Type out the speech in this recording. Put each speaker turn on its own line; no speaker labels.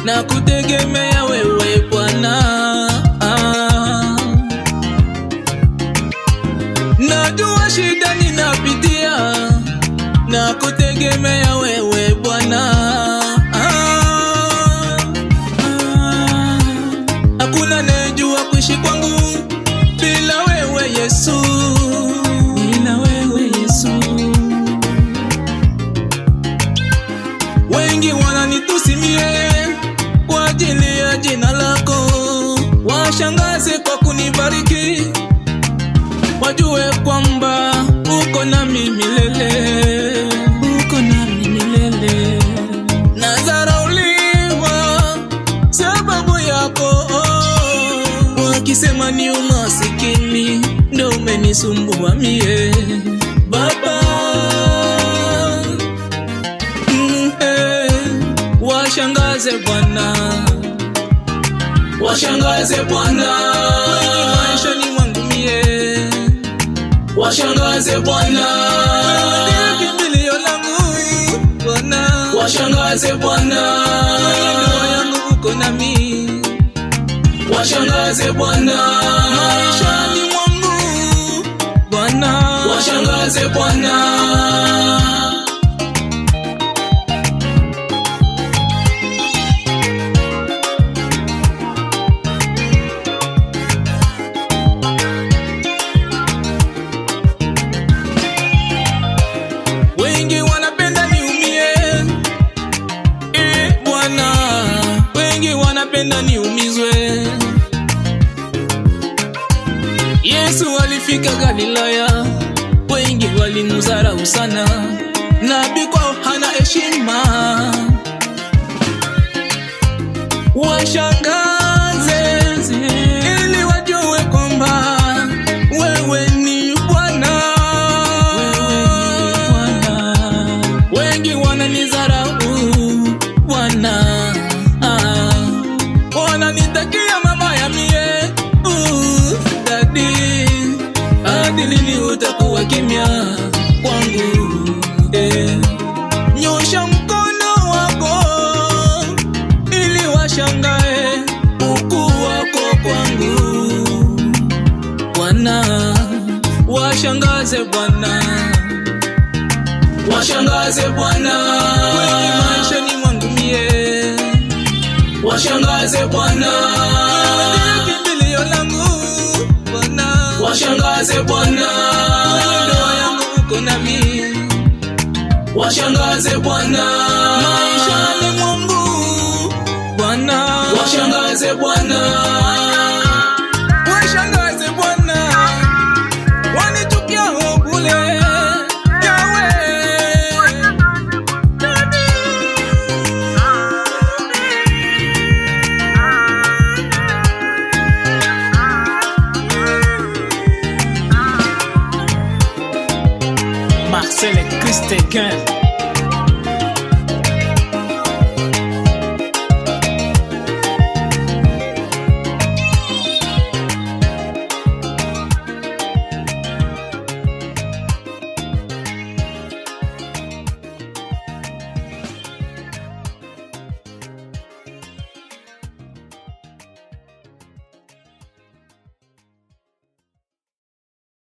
na kutegemea wewe Bwana. Najua shida ninapitia, na kutegemea wewe Bwana. Hakuna anayejua kuishi kwangu bila wewe Yesu, bila wewe Yesu. Wengi wananitusimie kwa ajili ya jina lako, washangaze kwa kunibariki, wajue kwamba uko nami milele, uko nami milele. Nazarauliwa sababu yako, wakisema ni umasikini ndio umenisumbua mie Baba. Washangaze Bwana, washangaze Bwana maishani mwangu mie, washangaze Bwana kimbilio langu Bwana, washangaze Bwana ndoa yangu uko nami, washangaze Bwana maishani mwangu Bwana, washangaze Bwana. Wengi wanapenda niumie, Bwana, wengi wanapenda niumizwe. Yesu alifika Galilaya, wengi walimdharau sana, nabii kwao hana heshima. Washangaze ili wajue kwamba wewe ni Bwana. Wengi wananidharau Bwana, wananitakia mabaya mie. Dadi, hadi lini utakuwa kimya kwangu? Nyosha mkono wako ili washangae ukuu wako kwangu Bwana. Washangaze Bwana, washangaze Bwana wengi maishani mwangu mie, washangaze Bwana kimbilio langu Bwana, washangaze Bwana ndoa yangu uko nami, washangaze Bwana maishani mwangu Bwana, washangaze Bwana, washangaze Bwana wanitukia bure. Marcel et Christ Tequin.